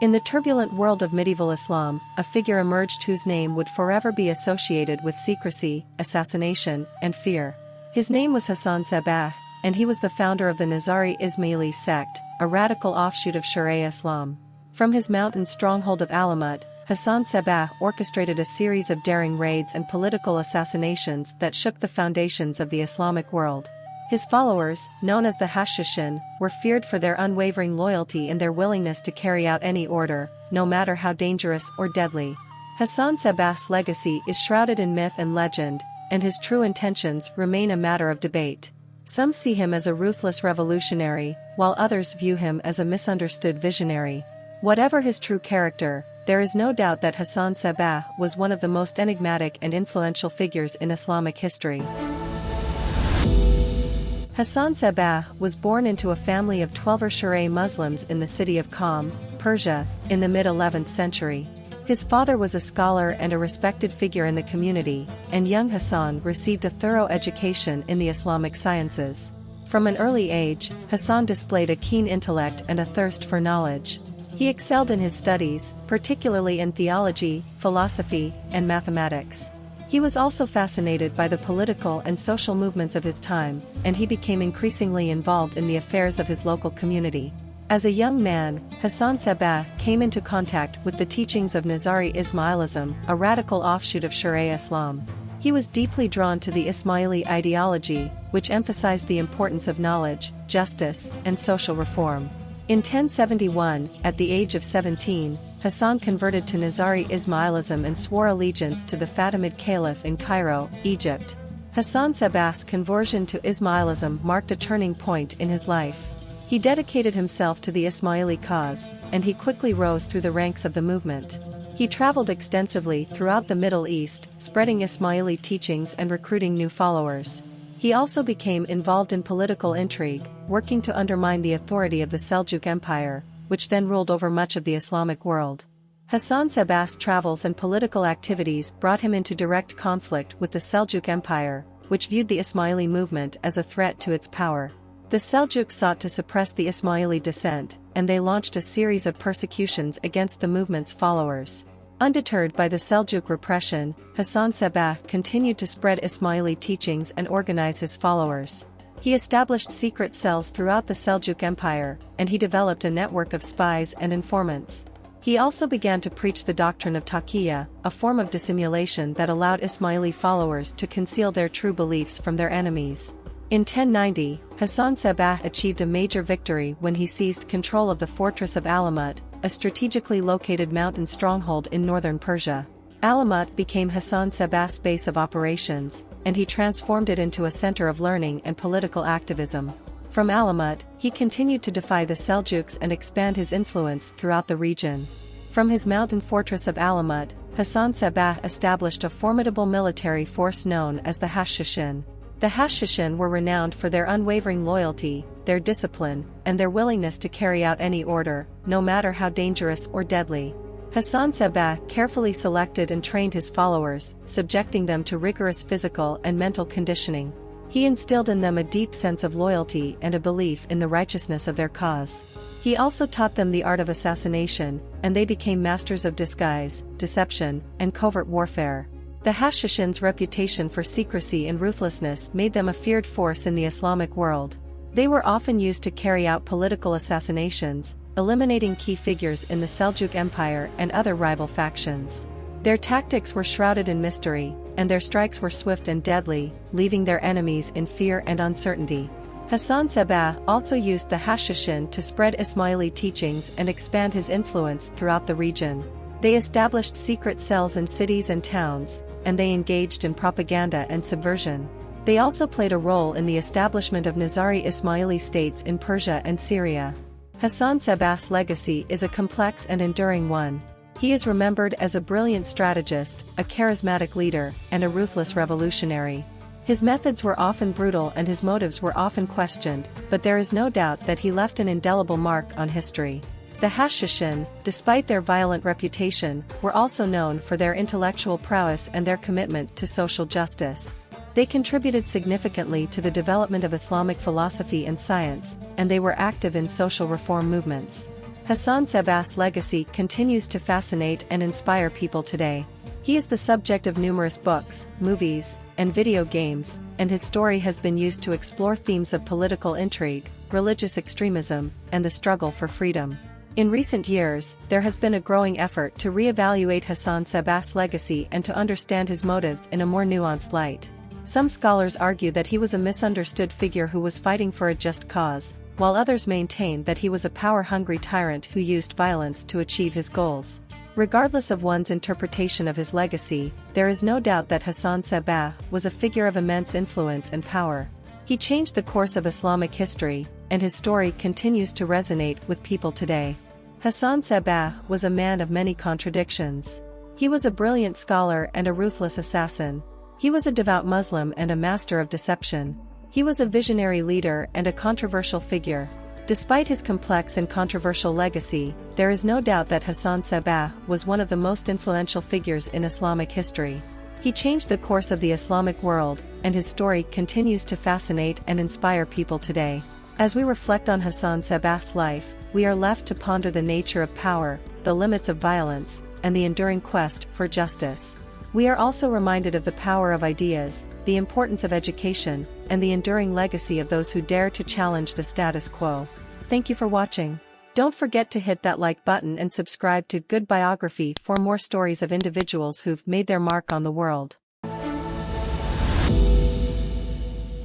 In the turbulent world of medieval Islam, a figure emerged whose name would forever be associated with secrecy, assassination, and fear. His name was Hasan Sabbah, and he was the founder of the Nizari Ismaili sect, a radical offshoot of Sharia Islam. From his mountain stronghold of Alamut, Hasan Sabbah orchestrated a series of daring raids and political assassinations that shook the foundations of the Islamic world. His followers, known as the Hashshashin, were feared for their unwavering loyalty and their willingness to carry out any order, no matter how dangerous or deadly. Hasan Sabbah's legacy is shrouded in myth and legend, and his true intentions remain a matter of debate. Some see him as a ruthless revolutionary, while others view him as a misunderstood visionary. Whatever his true character, there is no doubt that Hasan Sabbah was one of the most enigmatic and influential figures in Islamic history. Hasan Sabbah was born into a family of 12 Sharia Muslims in the city of Qom, Persia, in the mid-11th century. His father was a scholar and a respected figure in the community, and young Hasan received a thorough education in the Islamic sciences. From an early age, Hasan displayed a keen intellect and a thirst for knowledge. He excelled in his studies, particularly in theology, philosophy, and mathematics. He was also fascinated by the political and social movements of his time, and he became increasingly involved in the affairs of his local community. As a young man, Hasan Sabbah came into contact with the teachings of Nizari Ismailism, a radical offshoot of Sharia Islam. He was deeply drawn to the Ismaili ideology, which emphasized the importance of knowledge, justice, and social reform. In 1071, at the age of 17, Hasan converted to Nizari Ismailism and swore allegiance to the Fatimid Caliph in Cairo, Egypt. Hasan Sabbah's conversion to Ismailism marked a turning point in his life. He dedicated himself to the Ismaili cause, and he quickly rose through the ranks of the movement. He traveled extensively throughout the Middle East, spreading Ismaili teachings and recruiting new followers. He also became involved in political intrigue, working to undermine the authority of the Seljuk Empire, which then ruled over much of the Islamic world. Hasan Sabbah's travels and political activities brought him into direct conflict with the Seljuk Empire, which viewed the Ismaili movement as a threat to its power. The Seljuks sought to suppress the Ismaili dissent, and they launched a series of persecutions against the movement's followers. Undeterred by the Seljuk repression, Hasan Sabbah continued to spread Ismaili teachings and organize his followers. He established secret cells throughout the Seljuk Empire, and he developed a network of spies and informants. He also began to preach the doctrine of taqiyya, a form of dissimulation that allowed Ismaili followers to conceal their true beliefs from their enemies. In 1090, Hasan Sabbah achieved a major victory when he seized control of the fortress of Alamut, a strategically located mountain stronghold in northern Persia. Alamut became Hasan Sabbah's base of operations, and he transformed it into a center of learning and political activism. From Alamut, he continued to defy the Seljuks and expand his influence throughout the region. From his mountain fortress of Alamut, Hasan Sabbah established a formidable military force known as the Hashshashin. The Hashshashin were renowned for their unwavering loyalty, their discipline, and their willingness to carry out any order, no matter how dangerous or deadly. Hasan Sabbah carefully selected and trained his followers, subjecting them to rigorous physical and mental conditioning. He instilled in them a deep sense of loyalty and a belief in the righteousness of their cause. He also taught them the art of assassination, and they became masters of disguise, deception, and covert warfare. The Hashshashin's reputation for secrecy and ruthlessness made them a feared force in the Islamic world. They were often used to carry out political assassinations, eliminating key figures in the Seljuk Empire and other rival factions. Their tactics were shrouded in mystery, and their strikes were swift and deadly, leaving their enemies in fear and uncertainty. Hasan Sabbah also used the Hashshashin to spread Ismaili teachings and expand his influence throughout the region. They established secret cells in cities and towns, and they engaged in propaganda and subversion. They also played a role in the establishment of Nizari Ismaili states in Persia and Syria. Hasan Sabbah's legacy is a complex and enduring one. He is remembered as a brilliant strategist, a charismatic leader, and a ruthless revolutionary. His methods were often brutal and his motives were often questioned, but there is no doubt that he left an indelible mark on history. The Hashshashin, despite their violent reputation, were also known for their intellectual prowess and their commitment to social justice. They contributed significantly to the development of Islamic philosophy and science, and they were active in social reform movements. Hasan Sabbah's legacy continues to fascinate and inspire people today. He is the subject of numerous books, movies, and video games, and his story has been used to explore themes of political intrigue, religious extremism, and the struggle for freedom. In recent years, there has been a growing effort to re-evaluate Hasan Sabbah's legacy and to understand his motives in a more nuanced light. Some scholars argue that he was a misunderstood figure who was fighting for a just cause, while others maintain that he was a power-hungry tyrant who used violence to achieve his goals. Regardless of one's interpretation of his legacy, there is no doubt that Hasan Sabbah was a figure of immense influence and power. He changed the course of Islamic history, and his story continues to resonate with people today. Hasan Sabbah was a man of many contradictions. He was a brilliant scholar and a ruthless assassin. He was a devout Muslim and a master of deception. He was a visionary leader and a controversial figure. Despite his complex and controversial legacy, there is no doubt that Hasan Sabbah was one of the most influential figures in Islamic history. He changed the course of the Islamic world, and his story continues to fascinate and inspire people today. As we reflect on Hasan Sabbah's life, we are left to ponder the nature of power, the limits of violence, and the enduring quest for justice. We are also reminded of the power of ideas, the importance of education, and the enduring legacy of those who dare to challenge the status quo. Thank you for watching. Don't forget to hit that like button and subscribe to Good Biography for more stories of individuals who've made their mark on the world.